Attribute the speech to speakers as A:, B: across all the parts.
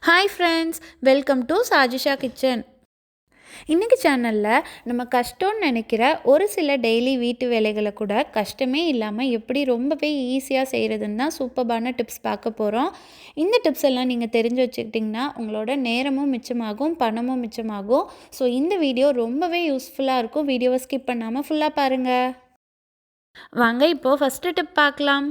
A: Hi friends, welcome to Sajisha kitchen. இன்றைக்கி சேனலில் நம்ம கஷ்டம்னு நினைக்கிற ஒரு சில டெய்லி வீட்டு வேலைகளை கூட கஷ்டமே இல்லாமல் எப்படி ரொம்பவே ஈஸியாக செய்கிறதுன்னு தான் சூப்பர்பான டிப்ஸ் பார்க்க போகிறோம். இந்த டிப்ஸ் எல்லாம் நீங்கள் தெரிஞ்சு வச்சுக்கிட்டிங்கன்னா உங்களோட நேரமும் மிச்சமாகும், பணமும் மிச்சமாகும். ஸோ இந்த வீடியோ ரொம்பவே யூஸ்ஃபுல்லாக இருக்கும். வீடியோவை ஸ்கிப் பண்ணாமல் ஃபுல்லாக பாருங்கள். வாங்க இப்போது ஃபஸ்ட்டு டிப் பார்க்கலாம்.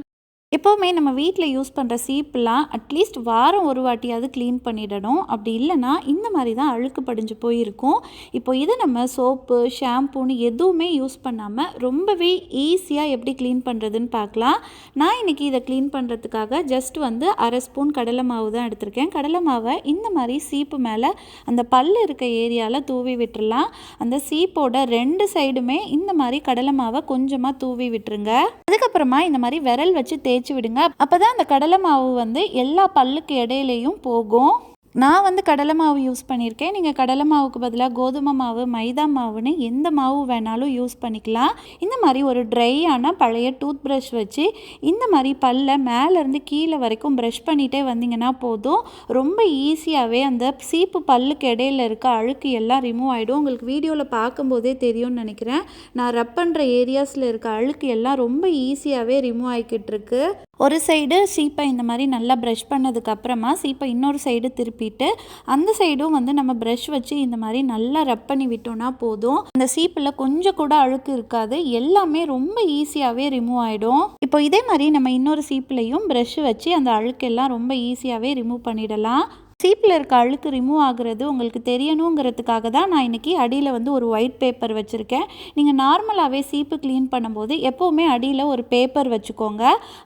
A: எப்போவுமே நம்ம வீட்டில் யூஸ் பண்ணுற சீப்புலாம் அட்லீஸ்ட் வாரம் ஒரு வாட்டியாவது க்ளீன் பண்ணிடணும். அப்படி இல்லைனா இந்த மாதிரி தான் அழுக்கு படிஞ்சு போயிருக்கும். இப்போ இதை நம்ம சோப்பு, ஷாம்பூன்னு எதுவுமே யூஸ் பண்ணாமல் ரொம்பவே ஈஸியாக எப்படி க்ளீன் பண்ணுறதுன்னு பார்க்கலாம். நான் இன்றைக்கி இதை க்ளீன் பண்ணுறதுக்காக ஜஸ்ட் அரை ஸ்பூன் கடலை மாவு தான் எடுத்திருக்கேன். கடலை மாவை இந்த மாதிரி சீப்பு மேலே அந்த பல் இருக்க ஏரியாவில் தூவி விட்டுறலாம். அந்த சீப்போட 2 சைடுமே இந்த மாதிரி கடலை மாவை கொஞ்சமாக தூவி விட்டுருங்க. அதுக்கப்புறமா இந்த மாதிரி விரல் வச்சு தேய்ச்சி விடுங்க. அப்பதான் அந்த கடலை மாவு எல்லா பல்லுக்கு இடையிலையும் போகும். நான் கடலை மாவு யூஸ் பண்ணியிருக்கேன். நீங்கள் கடலை மாவுக்கு பதிலாக கோதுமை மாவு, மைதா மாவுன்னு எந்த மாவு வேணாலும் யூஸ் பண்ணிக்கலாம். இந்த மாதிரி ஒரு ட்ரையான பழைய டூத் ப்ரஷ் வச்சு இந்த மாதிரி பல்லை மேலேருந்து கீழே வரைக்கும் ப்ரஷ் பண்ணிகிட்டே வந்தீங்கன்னா போதும். ரொம்ப ஈஸியாகவே அந்த சீப்பு பல்லுக்கு இடையில இருக்க அழுக்கு எல்லாம் ரிமூவ் ஆகிடும். உங்களுக்கு வீடியோவில் பார்க்கும்போதே தெரியும்னு நினைக்கிறேன். நான் ரப் பண்ணுற ஏரியாஸில் இருக்க அழுக்கு எல்லாம் ரொம்ப ஈஸியாகவே ரிமூவ் ஆகிக்கிட்டு இருக்கு. ஒரு சைடு சீப்பை இந்த மாதிரி நல்லா ப்ரஷ் பண்ணதுக்கப்புறமா சீப்பை இன்னொரு சைடு திருப்பிட்டு அந்த சைடும் நம்ம ப்ரஷ் வச்சு இந்த மாதிரி நல்லா ரப் பண்ணி விட்டோம்னா போதும். அந்த சீப்பில் கொஞ்சம் கூட அழுக்கு இருக்காது. எல்லாமே ரொம்ப ஈஸியாகவே ரிமூவ் ஆகிடும். இப்போ இதே மாதிரி நம்ம இன்னொரு சீப்புலையும் ப்ரஷ் வச்சு அந்த அழுக்கெல்லாம் ரொம்ப ஈஸியாகவே ரிமூவ் பண்ணிடலாம். சீப்பில் இருக்க அழுக்கு ரிமூவ் ஆகுறது உங்களுக்கு தெரியணுங்கிறதுக்காக தான் நான் இன்றைக்கி அடியில் ஒரு ஒயிட் பேப்பர் வச்சுருக்கேன். நீங்கள் நார்மலாகவே சீப்பு க்ளீன் பண்ணும்போது எப்போவுமே அடியில் ஒரு பேப்பர் வச்சுக்கோங்க.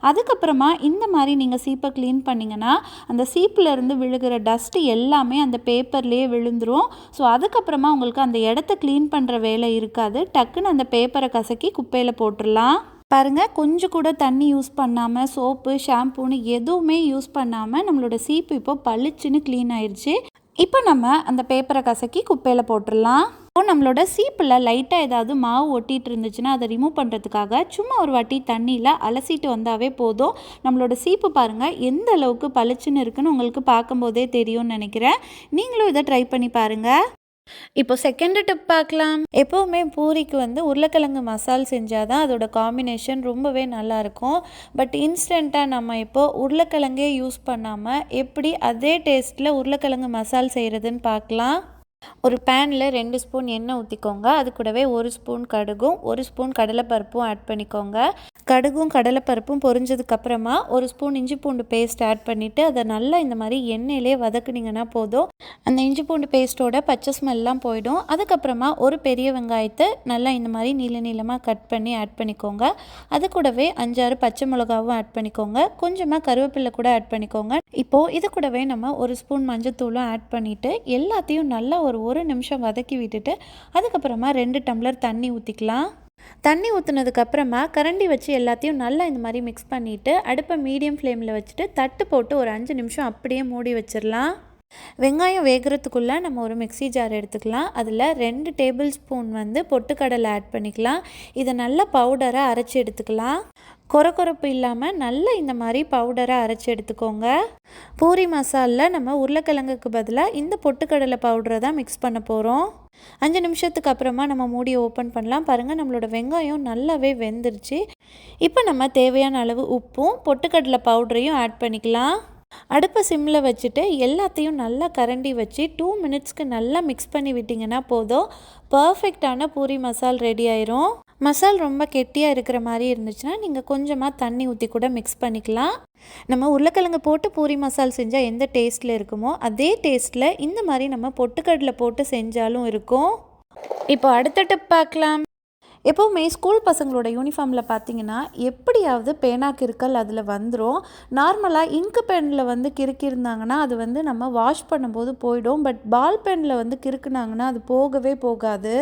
A: அதுக்கப்புறமா இந்த மாதிரி நீங்கள் சீப்பை க்ளீன் பண்ணிங்கன்னா அந்த சீப்பில் இருந்து விழுகிற டஸ்ட்டு எல்லாமே அந்த பேப்பர்லேயே விழுந்துடும். ஸோ அதுக்கப்புறமா உங்களுக்கு அந்த இடத்த க்ளீன் பண்ணுற வேலை இருக்காது. டக்குன்னு அந்த பேப்பரை கசக்கி குப்பையில் போட்டுடலாம். பாருங்கள், கொஞ்சம் கூட தண்ணி யூஸ் பண்ணாமல், சோப்பு, ஷாம்பூன்னு எதுவுமே யூஸ் பண்ணாமல் நம்மளோட சீப்பு இப்போ பளிச்சுன்னு க்ளீன் ஆயிடுச்சு. இப்போ நம்ம அந்த பேப்பரை கசக்கி குப்பையில் போட்டுடலாம். இப்போ நம்மளோட சீப்பில் லைட்டாக ஏதாவது மாவு ஒட்டிகிட்டு இருந்துச்சுன்னா அதை ரிமூவ் பண்ணுறதுக்காக சும்மா ஒரு வாட்டி தண்ணியில் அலசிட்டு வந்தாவே போதும். நம்மளோட சீப்பு பாருங்கள் எந்த அளவுக்கு பளிச்சுன்னு இருக்குன்னு உங்களுக்கு பார்க்கும்போதே தெரியும்னு நினைக்கிறேன். நீங்களும் இதை ட்ரை பண்ணி பாருங்கள். இப்போ செகண்ட் டிப் பார்க்கலாம். எப்போவுமே பூரிக்கு உருளைக்கிழங்கு மசால் செஞ்சால் தான் அதோட காம்பினேஷன் ரொம்பவே நல்லாயிருக்கும். பட் இன்ஸ்டண்ட்டாக நம்ம இப்போது உருளைக்கிழங்கே யூஸ் பண்ணாமல் எப்படி அதே டேஸ்ட்டில் உருளைக்கிழங்கு மசால் செய்கிறதுன்னு பார்க்கலாம். ஒரு பேனில் 2 ஸ்பூன் எண்ணெய் ஊற்றிக்கோங்க. அது கூடவே 1 ஸ்பூன் கடுகும் 1 ஸ்பூன் கடலைப்பருப்பும் ஆட் பண்ணிக்கோங்க. கடுகும் கடலைப்பருப்பும் பொரிஞ்சதுக்கப்புறமா 1 ஸ்பூன் இஞ்சி பூண்டு பேஸ்ட் ஆட் பண்ணிவிட்டு அதை நல்லா இந்த மாதிரி எண்ணெயிலே வதக்குனிங்கன்னா போதும். அந்த இஞ்சி பூண்டு பேஸ்ட்டோட பச்சை ஸ்மெல்லாம் போயிடும். அதுக்கப்புறமா ஒரு பெரிய வெங்காயத்தை நல்லா இந்த மாதிரி நீளமாக கட் பண்ணி ஆட் பண்ணிக்கோங்க. அது கூடவே 5-6 பச்சை மிளகாவும் ஆட் பண்ணிக்கோங்க. கொஞ்சமாக கருவேப்பிலை கூட ஆட் பண்ணிக்கோங்க. இப்போது இது கூடவே நம்ம 1 ஸ்பூன் மஞ்சத்தூளும் ஆட் பண்ணிவிட்டு எல்லாத்தையும் நல்லா ஒரு நிமிஷம் வதக்கி விட்டுட்டு அதுக்கப்புறமா 2 டம்ளர் தண்ணி ஊற்றிக்கலாம். தண்ணி ஊற்றுனதுக்கப்புறமா கரண்டி வச்சு எல்லாத்தையும் நல்லா இந்த மாதிரி மிக்ஸ் பண்ணிவிட்டு அடுப்பை மீடியம் ஃப்ளேமில் வச்சுட்டு தட்டு போட்டு ஒரு 5 நிமிஷம் அப்படியே மூடி வச்சிடலாம். வெங்காயம் வேகிறதுக்குள்ளே நம்ம ஒரு மிக்ஸி ஜார் எடுத்துக்கலாம். அதில் 2 டேபிள் ஸ்பூன் பொட்டுக்கடலை ஆட் பண்ணிக்கலாம். இதை நல்லா பவுடராக அரைச்சி எடுத்துக்கலாம். கொரப்பு இல்லாமல் நல்லா இந்த மாதிரி பவுடராக அரைச்சி எடுத்துக்கோங்க. பூரி மசாலில் நம்ம உருளைக்கிழங்குக்கு பதிலாக இந்த பொட்டுக்கடலை பவுடரை தான் மிக்ஸ் பண்ண போகிறோம். 5 நிமிஷத்துக்கு அப்புறமா நம்ம மூடியை ஓப்பன் பண்ணலாம். பாருங்கள், நம்மளோட வெங்காயம் நல்லாவே வெந்துருச்சு. இப்போ நம்ம தேவையான அளவு உப்பும் பொட்டுக்கடலை பவுடரையும் ஆட் பண்ணிக்கலாம். அடுப்பை சிம்மில் வச்சுட்டு எல்லாத்தையும் நல்லா கரண்டி வச்சு 2 மினிட்ஸ்க்கு நல்லா மிக்ஸ் பண்ணி விட்டிங்கன்னா போதும். பர்ஃபெக்டான பூரி மசால் ரெடி ஆயிரும். மசால் ரொம்ப கெட்டியாக இருக்கிற மாதிரி இருந்துச்சுன்னா நீங்கள் கொஞ்சமாக தண்ணி ஊற்றி கூட மிக்ஸ் பண்ணிக்கலாம். நம்ம உருளைக்கிழங்கு போட்டு பூரி மசால் செஞ்சால் எந்த டேஸ்ட்டில் இருக்குமோ அதே டேஸ்ட்டில் இந்த மாதிரி நம்ம பொட்டுக்கடலை போட்டு செஞ்சாலும் இருக்கும். இப்போ அடுத்த டிப் பார்க்கலாம். எப்போவுமே ஸ்கூல் பசங்களோட யூனிஃபார்மில் பார்த்தீங்கன்னா எப்படியாவது பேனா கிறுக்கல் அதில் வந்துடும். நார்மலாக இங்கு பெனில் கிறுக்கியிருந்தாங்கன்னா அது நம்ம வாஷ் பண்ணும்போது போயிடும். பட் பால் பெனில் கிறுக்குனாங்கன்னா அது போகவே போகாது.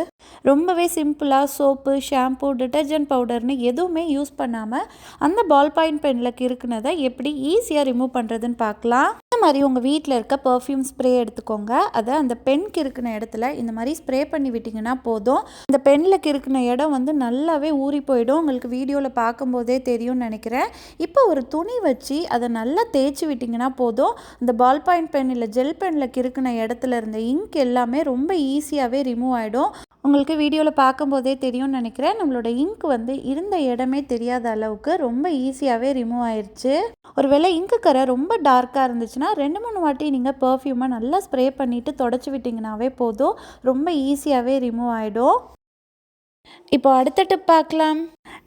A: ரொம்பவே சிம்பிளாக சோப்பு, ஷாம்பூ, டிட்டர்ஜென்ட் பவுடர்னு எதுவுமே யூஸ் பண்ணாமல் அந்த பால் பாயிண்ட் பெனில் கிறுக்குனதை எப்படி ஈஸியாக ரிமூவ் பண்ணுறதுன்னு பார்க்கலாம். இந்த மாதிரி உங்கள் வீட்டில் இருக்க பர்ஃப்யூம் ஸ்ப்ரே எடுத்துக்கோங்க. அதை அந்த பென் கிறுக்கின இடத்துல இந்த மாதிரி ஸ்ப்ரே பண்ணி விட்டிங்கன்னா போதும். இந்த பெனில் கிறுக்கின இடம் வந்து நல்லாவே ஊறி போயிடும். உங்களுக்கு வீடியோவில் பார்க்கும்போதே தெரியும்னு நினைக்கிறேன். இப்போ ஒரு துணி வச்சு அதை நல்லா தேய்ச்சி விட்டிங்கன்னா போதும். இந்த பால் பாயிண்ட் பென் இல்லை ஜெல் பெனில் கிறுக்கின இடத்துல இருந்த இங்க் எல்லாமே ரொம்ப ஈஸியாகவே ரிமூவ் ஆகிடும். உங்களுக்கு வீடியோவில் பார்க்கும்போதே தெரியும்னு நினைக்கிறேன். நம்மளோட இங்க் வந்து இருந்த இடமே தெரியாத அளவுக்கு ரொம்ப ஈஸியாகவே ரிமூவ் ஆயிடுச்சு. ஒருவேளை இங்கு கரை ரொம்ப டார்க்காக இருந்துச்சுன்னா 2-3 வாட்டி நீங்கள் பர்ஃப்யூமை நல்லா ஸ்ப்ரே பண்ணிவிட்டு தொடச்சி விட்டிங்கனாவே போதும். ரொம்ப ஈஸியாகவே ரிமூவ் ஆகிடும். இப்போ அடுத்த டிப் பார்க்கலாம்.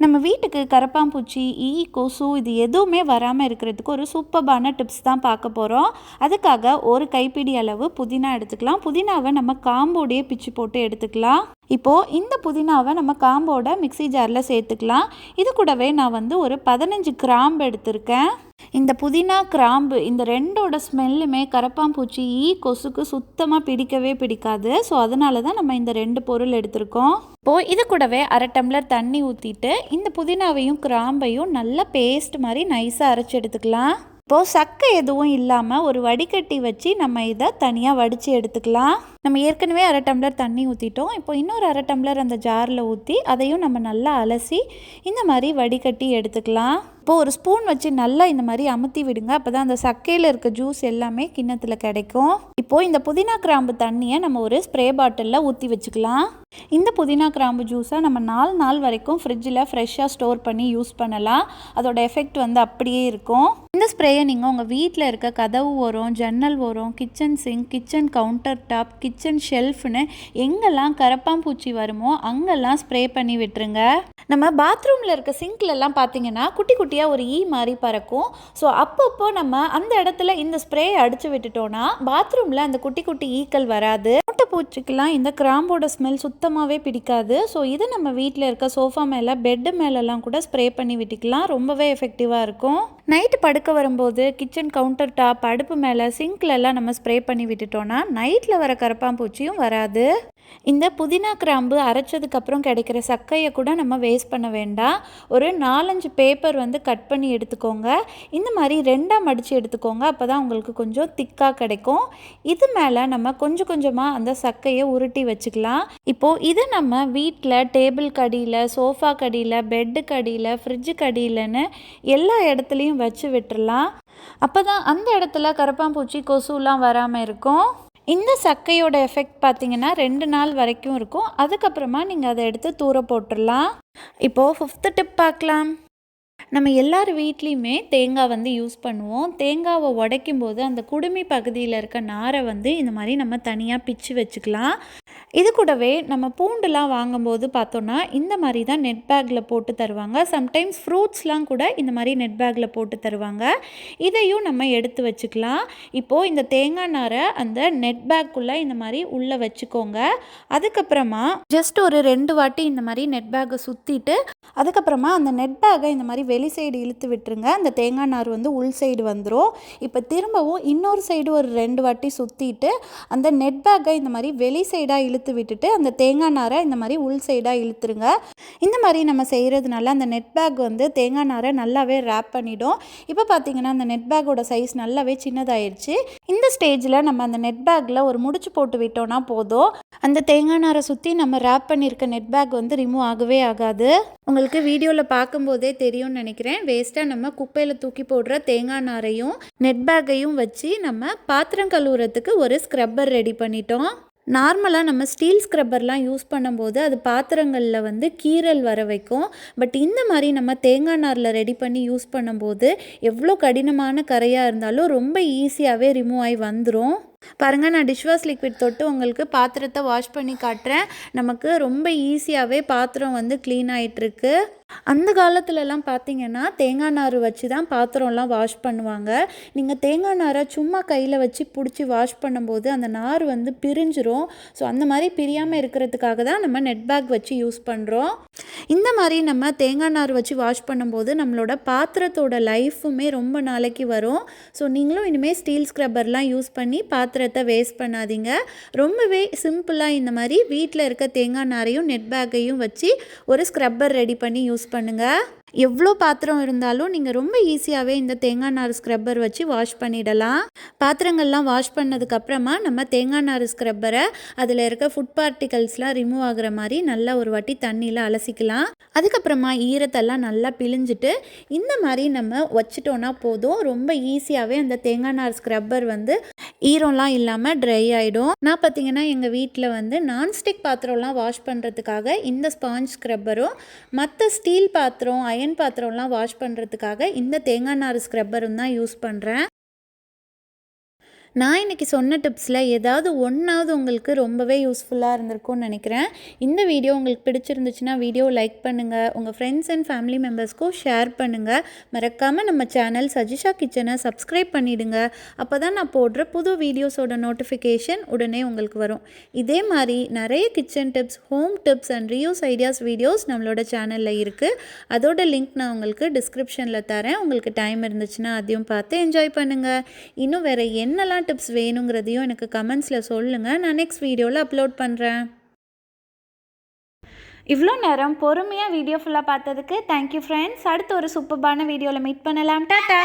A: நம்ம வீட்டுக்கு கரப்பாம்பூச்சி, கொசு இது எதுவுமே வராமல் இருக்கிறதுக்கு ஒரு சூப்பர்பான டிப்ஸ் தான் பார்க்க போகிறோம். அதுக்காக ஒரு கைப்பிடி அளவு புதினா எடுத்துக்கலாம். புதினாவை நம்ம காம்போடையே பிச்சு போட்டு எடுத்துக்கலாம். இப்போது இந்த புதினாவை நம்ம காம்போட மிக்சி ஜாரில் சேர்த்துக்கலாம். இது கூடவே நான் வந்து ஒரு 15 கிராம்பு எடுத்திருக்கேன். இந்த புதினா கிராம்பு இந்த ரெண்டோட ஸ்மெல்லுமே கரப்பாம்பூச்சி, கொசுக்கு சுத்தமாக பிடிக்கவே பிடிக்காது. ஸோ அதனால தான் நம்ம இந்த 2 பொருள் எடுத்திருக்கோம். இப்போது இது கூடவே 1/2 டம்ளர் தண்ணி ஊற்றிட்டு இந்த புதினாவையும் கிராம்பையும் நல்லா பேஸ்ட் மாதிரி நைஸாக அரைச்சி எடுத்துக்கலாம். இப்போது சக்கை எதுவும் இல்லாமல் ஒரு வடிகட்டி வச்சு நம்ம இதை தனியாக வடித்து எடுத்துக்கலாம். நம்ம ஏற்கனவே 1/2 டம்ளர் தண்ணி ஊற்றிட்டோம். இப்போ இன்னொரு 1/2 டம்ளர் அந்த ஜாரில் ஊற்றி அதையும் நம்ம நல்லா அலசி இந்த மாதிரி வடிகட்டி எடுத்துக்கலாம். இப்போது ஒரு ஸ்பூன் வச்சு நல்லா இந்த மாதிரி அமுத்தி விடுங்க. அப்போ தான் அந்த சக்கையில் இருக்க ஜூஸ் எல்லாமே கிண்ணத்தில் கிடைக்கும். இப்போது இந்த புதினா கிராம்பு தண்ணியை நம்ம ஒரு ஸ்ப்ரே பாட்டிலில் ஊற்றி வச்சுக்கலாம். இந்த புதினா கிராம்பு ஜூஸை நம்ம 4 நாள் வரைக்கும் ஃப்ரிட்ஜில் ஃப்ரெஷ்ஷாக ஸ்டோர் பண்ணி யூஸ் பண்ணலாம். அதோட எஃபெக்ட் வந்து அப்படியே இருக்கும். இந்த ஸ்ப்ரேயை நீங்கள் உங்கள் வீட்டில் இருக்க கதவு ஓரம், ஜன்னல் ஓரம், kitchen sink, kitchen counter top, kitchen ஷெல்ஃப்னு எங்கெல்லாம் கரப்பாம்பூச்சி வருமோ அங்கெல்லாம் ஸ்ப்ரே பண்ணி விட்டுருங்க. நம்ம பாத்ரூமில் இருக்க சிங்க்லலாம் பார்த்தீங்கன்னா குட்டி குட்டியாக ஒரு மாதிரி பறக்கும். ஸோ அப்பப்போ நம்ம அந்த இடத்துல இந்த ஸ்ப்ரே அடித்து விட்டுட்டோன்னா பாத்ரூமில் அந்த குட்டி குட்டி ஈக்கள் வராது. பூச்சிக்கெல்லாம் இந்த கிராம்போட ஸ்மெல் சுத்தமாகவே பிடிக்காது. ஸோ இதை நம்ம வீட்டில் இருக்க சோஃபா மேலே, பெட்டு மேலெல்லாம் கூட ஸ்ப்ரே பண்ணி விட்டுக்கலாம். ரொம்பவே எஃபெக்டிவாக இருக்கும். நைட்டு படுக்க வரும்போது கிச்சன் கவுண்டர் டாப், அடுப்பு மேலே, சிங்க்லெல்லாம் நம்ம ஸ்ப்ரே பண்ணி விட்டுட்டோன்னா நைட்டில் வர கரப்பாம்பூச்சியும் வராது. இந்த புதினா கிராம்பு அரைச்சதுக்கப்புறம் கிடைக்கிற சக்கையை கூட நம்ம வேஸ்ட் பண்ண வேண்டாம். ஒரு 4-5 பேப்பர் வந்து கட் பண்ணி எடுத்துக்கோங்க. இந்த மாதிரி 2ஆக மடித்து எடுத்துக்கோங்க. அப்போ தான் உங்களுக்கு கொஞ்சம் திக்காக கிடைக்கும். இது மேலே நம்ம கொஞ்சம் கொஞ்சமாக அந்த சக்கையை உருட்டி வச்சுக்கலாம். இப்போது இதை நம்ம வீட்டில் டேபிள் கடியில், சோஃபா கடியில், பெட்டு கடியில், ஃப்ரிட்ஜு கடியிலன்னு எல்லா இடத்துலையும் வச்சு விட்டுறலாம். அப்போ தான் அந்த இடத்துல கரப்பாம்பூச்சி, கொசுலாம் வராமல் இருக்கும். இந்த சக்கையோட எஃபெக்ட் பார்த்திங்கன்னா 2 நாள் வரைக்கும் இருக்கும். அதுக்கப்புறமா நீங்கள் அதை எடுத்து தூர போட்டுடலாம். இப்போது 5th டிப் பார்க்கலாம். நம்ம எல்லார் வீட்லேயுமே தேங்காய் வந்து யூஸ் பண்ணுவோம். தேங்காவை உடைக்கும் போது அந்த குடுமி பகுதியில் இருக்க நாரை வந்து இந்த மாதிரி நம்ம தனியாக பிச்சு வச்சுக்கலாம். இது கூடவே நம்ம பூண்டுலாம் வாங்கும்போது பார்த்தோன்னா இந்த மாதிரி தான் நெட் பேக்கில் போட்டு தருவாங்க. சம்டைம்ஸ் ஃப்ரூட்ஸ்லாம் கூட இந்த மாதிரி நெட் பேக்கில் போட்டு தருவாங்க. இதையும் நம்ம எடுத்து வச்சுக்கலாம். இப்போது இந்த தேங்காய் நாரை அந்த நெட் பேக்குள்ளே இந்த மாதிரி உள்ளே வச்சுக்கோங்க. அதுக்கப்புறமா ஜஸ்ட் ஒரு 2 வாட்டி இந்த மாதிரி நெட் பேக்கை சுற்றிட்டு அதுக்கப்புறமா அந்த நெட் பேக்கை இந்த மாதிரி வெளி சைடு இழுத்து விட்டுருங்க. அந்த தேங்காய் நார் வந்து உள் சைடு வந்துடும். இப்போ திரும்பவும் இன்னொரு சைடு ஒரு 2 வாட்டி சுற்றிட்டு அந்த நெட் பேக்கை இந்த மாதிரி வெளி சைடாக இழுத்து விட்டுட்டு அந்த தேங்காய் நாரை இந்த மாதிரி உள் சைடாக இழுத்துருங்க. இந்த மாதிரி நம்ம செய்கிறதுனால அந்த நெட் பேக் வந்து தேங்காய் நாரை நல்லாவே ரேப் பண்ணிடும். இப்போ பார்த்தீங்கன்னா அந்த நெட் பேக்கோட சைஸ் நல்லாவே சின்னதாயிருச்சு. இந்த ஸ்டேஜில் நம்ம அந்த நெட் பேக்கில் ஒரு முடிச்சு போட்டு விட்டோம்னா போதும். அந்த தேங்காய் நாரை சுற்றி நம்ம ரேப் பண்ணியிருக்க நெட் பேக் வந்து ரிமூவ் ஆகவே ஆகாது. உங்களுக்கு வீடியோவில் பார்க்கும்போதே தெரியும்னு நினைக்கிறேன். வேஸ்ட்டாக நம்ம குப்பையில் தூக்கி போடுற தேங்காய் நாரையும் நெட் பேக்கையும் வச்சு நம்ம பாத்திரம் கழுவுறதுக்கு ஒரு ஸ்க்ரப்பர் ரெடி பண்ணிட்டோம். நார்மலாக நம்ம ஸ்டீல் ஸ்க்ரப்பர்லாம் யூஸ் பண்ணும்போது அது பாத்திரங்களில் வந்து கீறல் வர வைக்கும். பட் இந்த மாதிரி நம்ம தேங்காய் நாரில் ரெடி பண்ணி யூஸ் பண்ணும்போது எவ்வளோ கடினமான கரையாக இருந்தாலும் ரொம்ப ஈஸியாகவே ரிமூவ் ஆகி வந்துடும். பாருங்கள், நான் டிஷ்வாஷ் லிக்விட் தொட்டு உங்களுக்கு பாத்திரத்தை வாஷ் பண்ணி காட்டுறேன். நமக்கு ரொம்ப ஈஸியாகவே பாத்திரம் வந்து க்ளீன் ஆகிட்டுருக்கு. அந்த காலத்துலலாம் பார்த்திங்கன்னா தேங்காய் நார் வச்சு தான் பாத்திரம்லாம் வாஷ் பண்ணுவாங்க. நீங்கள் தேங்காய் நாரை சும்மா கையில் வச்சு பிடிச்சி வாஷ் பண்ணும்போது அந்த நார் வந்து பிரிஞ்சிரும். ஸோ அந்த மாதிரி பிரியாமல் இருக்கிறதுக்காக தான் நம்ம நெட் பேக் வச்சு யூஸ் பண்ணுறோம். இந்த மாதிரி நம்ம தேங்காய் நார் வச்சு வாஷ் பண்ணும்போது நம்மளோட பாத்திரத்தோட லைஃபுமே ரொம்ப நாளைக்கு வரும். ஸோ நீங்களும் இனிமேல் ஸ்டீல் ஸ்க்ரப்பர்லாம் யூஸ் பண்ணி பாத்திரத்தை வேஸ்ட் பண்ணாதீங்க. ரொம்பவே சிம்பிளாக இந்த மாதிரி வீட்டில் இருக்க தேங்காய் நாரையும் நெட் பேக்கையும் வச்சு ஒரு ஸ்க்ரப்பர் ரெடி பண்ணி யூஸ் பண்ணுங்கள். எவ்வளோ பாத்திரம் இருந்தாலும் நீங்கள் ரொம்ப ஈஸியாகவே இந்த தேங்காய் நார் ஸ்க்ரப்பர் வச்சு வாஷ் பண்ணிடலாம். பாத்திரங்கள்லாம் வாஷ் பண்ணதுக்கப்புறமா நம்ம தேங்காய் நார் ஸ்க்ரப்பரை அதில் இருக்க ஃபுட் பார்ட்டிகல்ஸ்லாம் ரிமூவ் ஆகுற மாதிரி நல்லா ஒரு வாட்டி தண்ணியில் அலசிக்கலாம். அதுக்கப்புறமா ஈரத்தெல்லாம் நல்லா பிழிஞ்சிட்டு இந்த மாதிரி நம்ம வச்சிட்டோன்னா போதும். ரொம்ப ஈஸியாகவே அந்த தேங்காய் நார் ஸ்க்ரப்பர் வந்து ஈரம்லாம் இல்லாமல் ட்ரை ஆகிடும். நான் பார்த்தீங்கன்னா எங்கள் வீட்டில் வந்து நான்ஸ்டிக் பாத்திரம்லாம் வாஷ் பண்ணுறதுக்காக இந்த ஸ்பாஞ்ச் ஸ்க்ரப்பரும், மற்ற ஸ்டீல் பாத்திரம் அயன் பாத்திரம்லாம் வாஷ் பண்ணுறதுக்காக இந்த தேங்காய் நார் ஸ்க்ரப்பரும் தான் யூஸ் பண்ணுறேன். நான் இன்றைக்கி சொன்ன டிப்ஸில் ஏதாவது ஒன்றாவது உங்களுக்கு ரொம்பவே யூஸ்ஃபுல்லாக இருந்திருக்கும்னு நினைக்கிறேன். இந்த வீடியோ உங்களுக்கு பிடிச்சிருந்துச்சுன்னா வீடியோ லைக் பண்ணுங்கள், உங்கள் ஃப்ரெண்ட்ஸ் அண்ட் ஃபேமிலி மெம்பர்ஸ்க்கும் ஷேர் பண்ணுங்கள். மறக்காமல் நம்ம சேனல் சஜிஷா கிச்சனை சப்ஸ்கிரைப் பண்ணிவிடுங்க. அப்போ தான் நான் போடுற புது வீடியோஸோட நோட்டிஃபிகேஷன் உடனே உங்களுக்கு வரும். இதே மாதிரி நிறைய kitchen tips, home tips and reuse ideas videos நம்மளோட சேனலில் இருக்குது. அதோட லிங்க் நான் உங்களுக்கு டிஸ்கிரிப்ஷனில் தரேன். உங்களுக்கு டைம் இருந்துச்சுன்னா அதையும் பார்த்து என்ஜாய் பண்ணுங்கள். இன்னும் வேறு என்னெல்லாம் டிப்ஸ் வேணுங்கிறதையும் எனக்கு கமெண்ட்ஸில் சொல்லுங்கள். நான் நெக்ஸ்ட் வீடியோவில் அப்லோட் பண்ணுறேன். இவ்வளோ நேரம் பொறுமையாக வீடியோ ஃபுல்லாக பார்த்ததுக்கு தேங்க்யூ ஃப்ரெண்ட்ஸ். அடுத்து ஒரு சூப்பர்பான வீடியோவில் மீட் பண்ணலாம். டாட்டா.